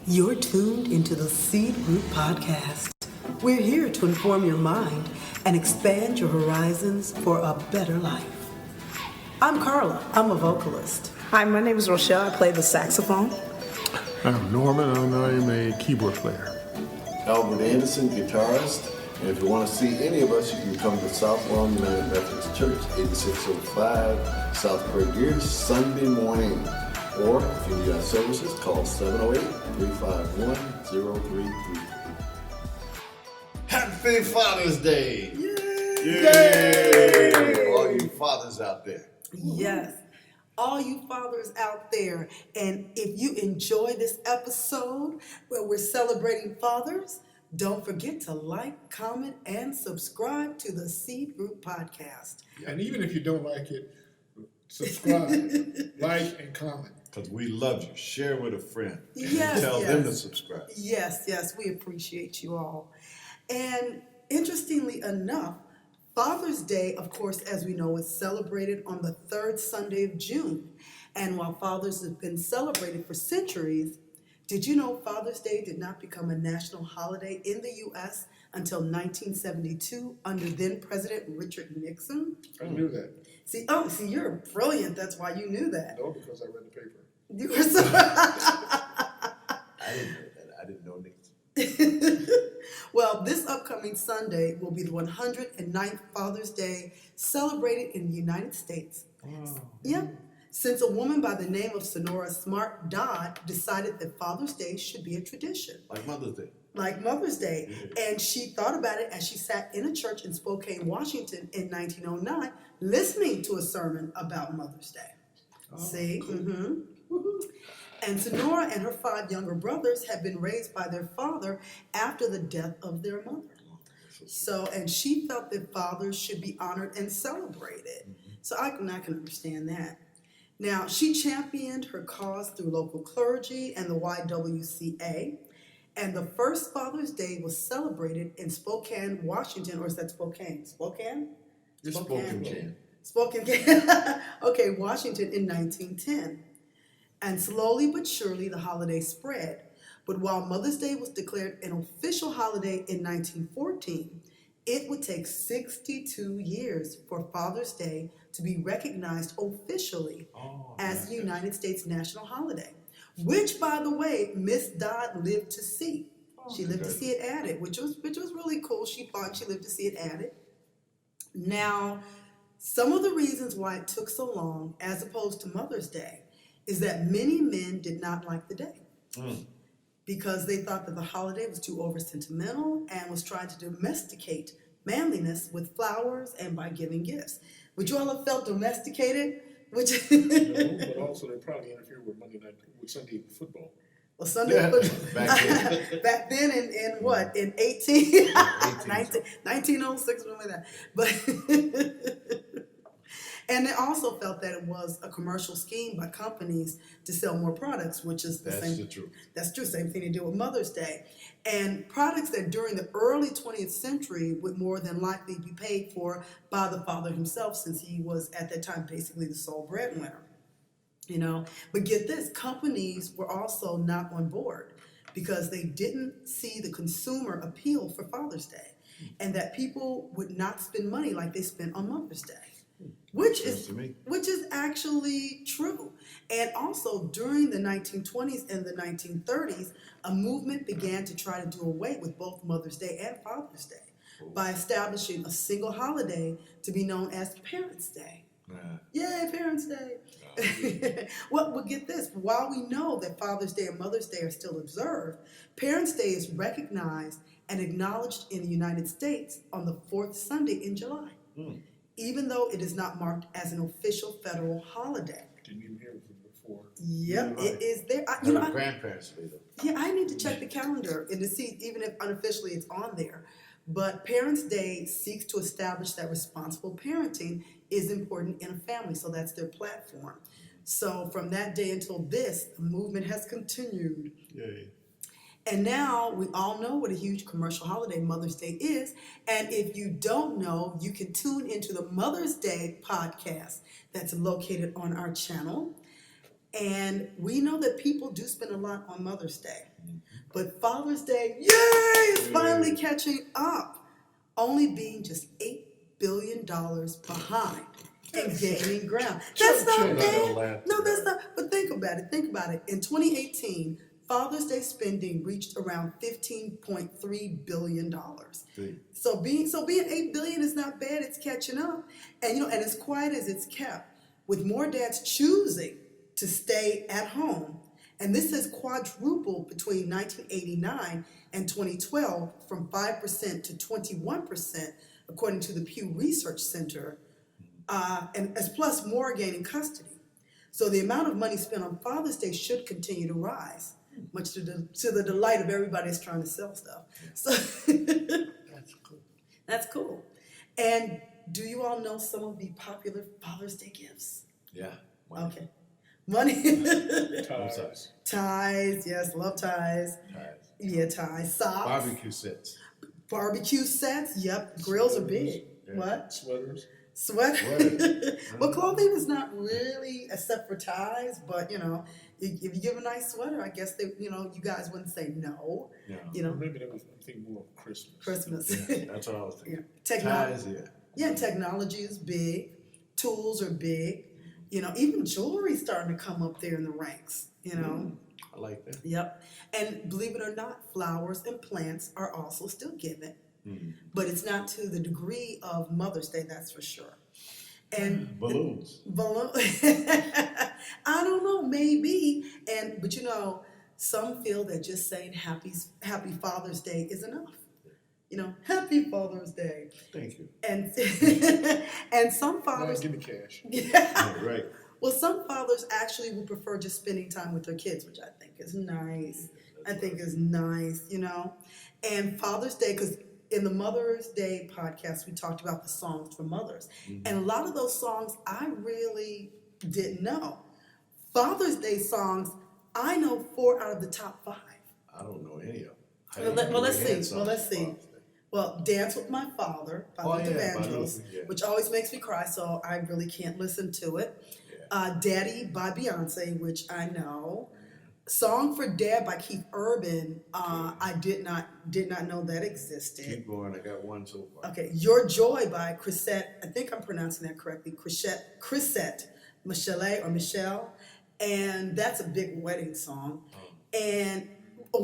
You're tuned into the Seed Root Podcast. We're here to inform your mind and expand your horizons for a better life. I'm Carla. I'm a vocalist. Hi, my name is Rochelle. I play the saxophone. I'm Norman, and I'm a keyboard player. Albert Anderson, guitarist. And if you want to see any of us, you can come to South Lawn United Methodist Church, 8605 South Prairie, Sunday morning. Or if you need our services, call 708-351-0333. Happy Father's Day! Yay! All you fathers out there. Yes, all you fathers out there. And if you enjoy this episode where we're celebrating fathers, don't forget to like, comment, and subscribe to the Seed Root Podcast. And even if you don't like it, subscribe, like, and comment. Because we love you. Share with a friend. Yes, Tell yes. them to subscribe. Yes, we appreciate you all. And interestingly enough, Father's Day, of course, as we know, is celebrated on the third Sunday of June. And while fathers have been celebrated for centuries, did you know Father's Day did not become a national holiday in the U.S. until 1972 under then President Richard Nixon? I knew that. See, you're brilliant. That's why you knew that. No, because I read the paper. You were so I didn't know that. I didn't know Nixon. Well, this upcoming Sunday will be the 109th Father's Day celebrated in the United States. Wow. Yeah, since a woman by the name of Sonora Smart Dodd decided that Father's Day should be a tradition. Like Mother's Day. Like Mother's Day. And she thought about it as she sat in a church in Spokane, Washington in 1909, listening to a sermon about Mother's Day. Oh, See? cool. Mm-hmm. And Sonora and her 5 younger brothers had been raised by their father after the death of their mother. So, and she felt that fathers should be honored and celebrated. So I can understand that. Now, she championed her cause through local clergy and the YWCA. And the first Father's Day was celebrated in Spokane, Washington, or is that Spokane? Spokane? It's Spokane. Spokane. Okay, Washington in 1910. And slowly but surely the holiday spread. But while Mother's Day was declared an official holiday in 1914, it would take 62 years for Father's Day to be recognized officially as the United States national holiday. Which, by the way, Miss Dodd lived to see. She lived to see it added, which was really cool. She thought she lived to see it added. Now, some of the reasons why it took so long, as opposed to Mother's Day, is that many men did not like the day because they thought that the holiday was too over-sentimental and was trying to domesticate manliness with flowers and by giving gifts. Would you all have felt domesticated? No, but also they probably interfered with Sunday football. Well, Sunday football. Back then in what? In 1906, something like that. But and they also felt that it was a commercial scheme by companies to sell more products, which is That's same. the truth. That's true. Same thing they do with Mother's Day. And products that during the early 20th century would more than likely be paid for by the father himself, since he was at that time basically the sole breadwinner. You know, but get this, companies were also not on board because they didn't see the consumer appeal for Father's Day and that people would not spend money like they spent on Mother's Day. Which is actually true. And also during the 1920s and the 1930s, a movement began to try to do away with both Mother's Day and Father's Day by establishing a single holiday to be known as Parents' Day. Yay, Parents' Day. Well, get this. While we know that Father's Day and Mother's Day are still observed, Parents' Day is recognized and acknowledged in the United States on the 4th Sunday in July. Even though it is not marked as an official federal holiday. Didn't even hear it before. Yep, it is there. Grandparents made them. Yeah, I need to check the calendar and to see even if unofficially it's on there. But Parents' Day seeks to establish that responsible parenting is important in a family, so that's their platform. So from that day until this, the movement has continued. Yay. And now we all know what a huge commercial holiday Mother's Day is. And if you don't know, you can tune into the Mother's Day podcast that's located on our channel. And we know that people do spend a lot on Mother's Day. But Father's Day, yay, is finally catching up, only being just $8 billion behind and gaining ground. That's not Church, bad. No, that's not. But think about it. Think about it. In 2018, Father's Day spending reached around $15.3 billion. So being $8 billion is not bad. It's catching up, and and as quiet as it's kept, with more dads choosing to stay at home, and this has quadrupled between 1989 and 2012, from 5% to 21%, according to the Pew Research Center, and as plus more are gaining custody. So the amount of money spent on Father's Day should continue to rise, much to the delight of everybody that's trying to sell stuff. So That's cool. that's cool. And do you all know some of the popular Father's Day gifts? Yeah. Okay. Money. Ties. Ties, yes, love ties. Yeah, ties. Socks. Barbecue sets. Barbecue sets, yep. Grills are big. Yeah. What? Sweaters. Sweater. Sweater. Well, clothing is not really, except for ties, but if you give a nice sweater, I guess you guys wouldn't say no. Yeah. Maybe that was, I'm thinking more of Christmas. Christmas. Yeah, that's what I was Yeah. thinking. Ties, yeah. Yeah, technology is big. Tools are big. Even jewelry's starting to come up there in the ranks. I like that. Yep. And believe it or not, flowers and plants are also still given, but it's not to the degree of Mother's Day, that's for sure. And Balloons. I don't know, maybe. But some feel that just saying Happy Father's Day is enough. Happy Father's Day. Thank you. And and some Now fathers give me cash. Yeah, right. well, some fathers actually will prefer just spending time with their kids, which I think is nice. And Father's Day, because in the Mother's Day podcast, we talked about the songs for mothers. And a lot of those songs I really didn't know. Father's Day songs, I know 4 out of the top 5. I don't know any of them. Well, let's see. Well, Dance with My Father by Luther Vandross, which always makes me cry, so I really can't listen to it. Yeah. Daddy by Beyonce, which I know. Song for Dad by Keith Urban. I did not know that existed. Keep going. I got one so far. Okay, Your Joy by Chrisette. I think I'm pronouncing that correctly. Chrisette Michelle, and that's a big wedding song. And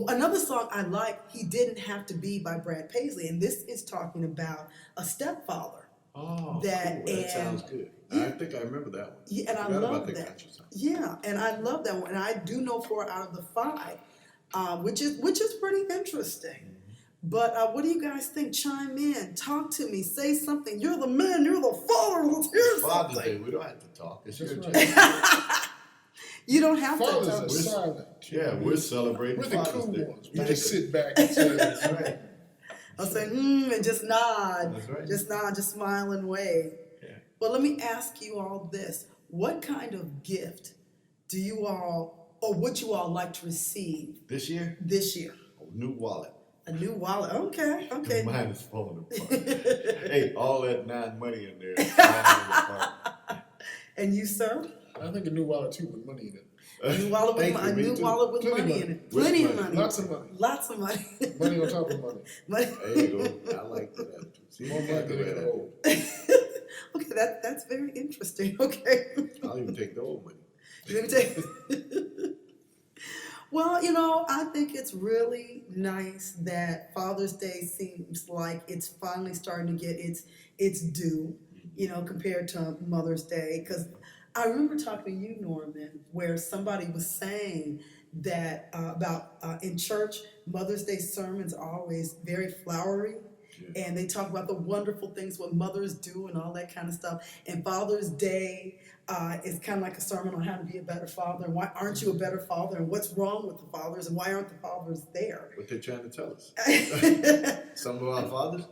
another song I like, He Didn't Have to Be by Brad Paisley, and this is talking about a stepfather. Oh, That cool. That and- sounds good. Yeah. I think I remember that one. Yeah, and I Forgot love about the that. country song. Yeah, and I love that one. And I do know 4 out of the 5, which is pretty interesting. But what do you guys think? Chime in, talk to me, say something. You're the man, you're the father. Let's hear Father's something. Day. We don't have to talk. It's That's your right. day. You don't have to Fathers talk. are silent. Yeah, we're celebrating We're the Father's cool Day. ones. We just sit back and say, That's right. I'll say, and just nod. That's right. Just nod, just smile and wave. Yeah. Well, let me ask you all this. What kind of gift do you all, or would you all like to receive This year, this year? a new wallet. A new wallet. Okay. Mine is falling apart. Hey, all that money in there. is falling apart. And you, sir? I think a new wallet too with money in it. A new wallet with, Thank you, a me new too. wallet with Plenty money money. in it. With Plenty of money. money. Lots of money. Lots of money. Money on top of money. Money. There you go. I like that. See, More money than they can hold. Okay, that's very interesting. Okay. I'll even take the old money. Let me take. Well, I think it's really nice that Father's Day seems like it's finally starting to get its due, compared to Mother's Day. Because I remember talking to you, Norman, where somebody was saying that about in church, Mother's Day sermons are always very flowery. Yeah. And they talk about the wonderful things what mothers do and all that kind of stuff. And Father's Day is kind of like a sermon on how to be a better father and why aren't you a better father and what's wrong with the fathers and why aren't the fathers there. What they're trying to tell us. Some of our fathers.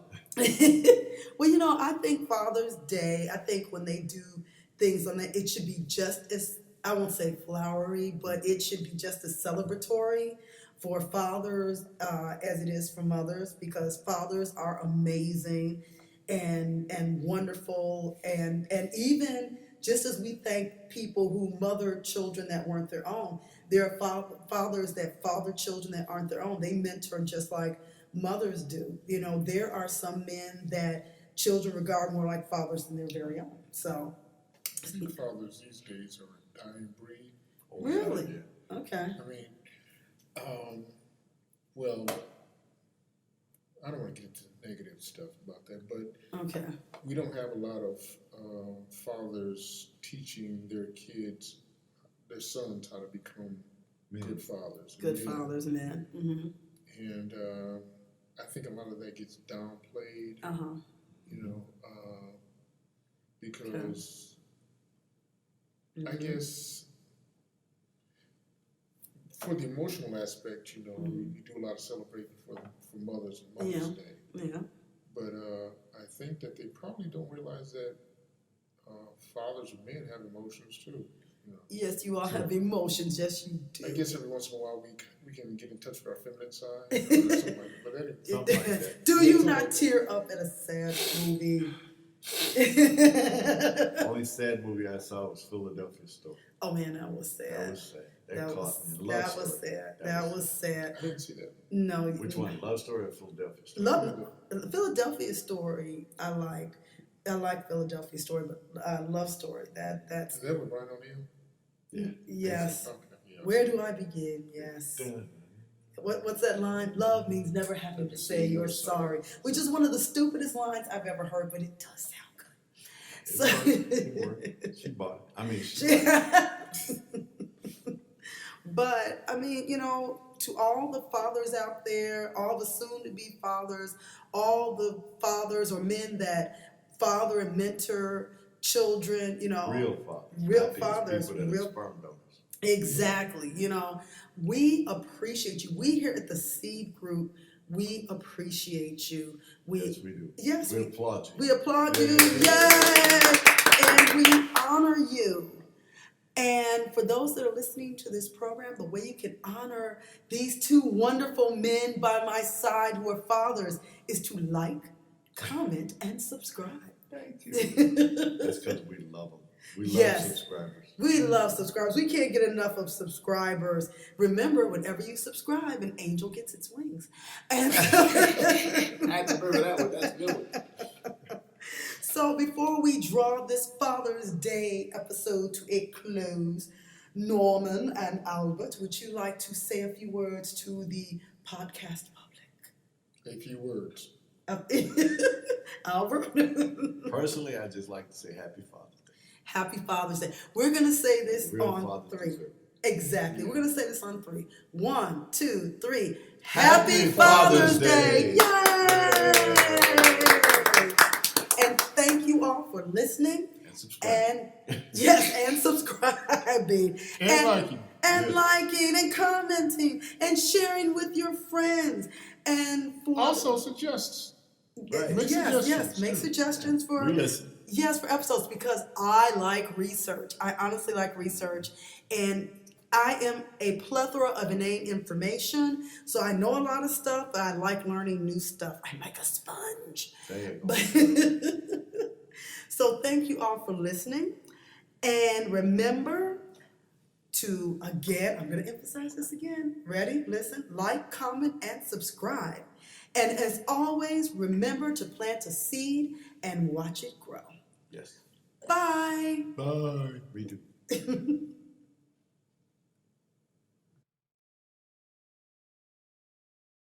Well, I think Father's Day, I think when they do things on that, it should be just as, I won't say flowery, but it should be just as celebratory for fathers as it is for mothers, because fathers are amazing and wonderful, and even just as we thank people who mothered children that weren't their own, There are fathers that father children that aren't their own. They mentor just like mothers do. You know, there are some men that children regard more like fathers than their very own. So, I think fathers these days are a dying breed. really? Yeah. Okay. I mean, well, I don't want to get into negative stuff about that, but Okay. we don't have a lot of fathers teaching their kids, their sons, how to become good fathers. Good men. fathers, men. Mm-hmm. And I think a lot of that gets downplayed, Uh-huh. you know, because I Mhm. guess for the emotional aspect, you know, you do a lot of celebrating for Mothers and Mother's Day. Yeah. But I think that they probably don't realize that fathers and men have emotions too. You know. Yes, you all have emotions. Yes, you do. I guess every once in a while we can get in touch with our feminine side. Or something like that. But anyway, Something like that. Do you not tear up at a sad movie? Only sad movie I saw was Philadelphia Story. Oh man, that was sad. That was sad. That That caught me. was, A love that was story. sad. That was sad. I didn't see that. No. Which one? Love Story or Philadelphia Story? Philadelphia Story. I like Philadelphia Story, but Love Story. That's Is that with Brian O'Neill? Yeah. yes. Okay, yeah. Where do I begin? Yes. What's that line? Love means never having to say you're sorry, which is one of the stupidest lines I've ever heard, but it does sound good. It worked. She bought it. I mean, she But I mean, you know, to all the fathers out there, all the soon-to-be fathers, all the fathers or men that father and mentor children, you know, real fathers. Real Not these fathers, people that are real- sperm donors. exactly. You know, we appreciate you. We here at the Seed Group, we appreciate you. Yes, we do. Yes, We applaud you. we applaud you. Yes, and we honor you. And for those that are listening to this program, the way you can honor these two wonderful men by my side who are fathers is to like, comment, and subscribe. Thank you. That's because we love them. We love Yes. subscribers. We love subscribers. We can't get enough of subscribers. Remember, whenever you subscribe, an angel gets its wings. And I had to remember that one. That's a good one. so before we draw this Father's Day episode to a close, Norman and Albert, would you like to say a few words to the podcast public? A few words. Albert? Personally, I just like to say Happy Father's Day. Happy Father's Day. We're going to say this Real on fathers 3. deserve it. Exactly. Yeah. We're going to say this on 3. 1, 2, 3. Happy Happy Father's Father's Day. Day. Yay! And thank you all for listening. And subscribe. And yes, and subscribing. And liking. And Yes. liking and commenting and sharing with your friends. And for Also suggest. Right. Make yes, suggestions, make too. suggestions for We listen. yes, for episodes, because I like research. I honestly like research, and I am a plethora of inane information, so I know a lot of stuff, but I like learning new stuff. I'm like a sponge. There you go. But so thank you all for listening, and remember to, again, I'm going to emphasize this again. Ready? Listen, like, comment, and subscribe. And as always, remember to plant a seed and watch it grow. Yes. Bye. Bye. We do.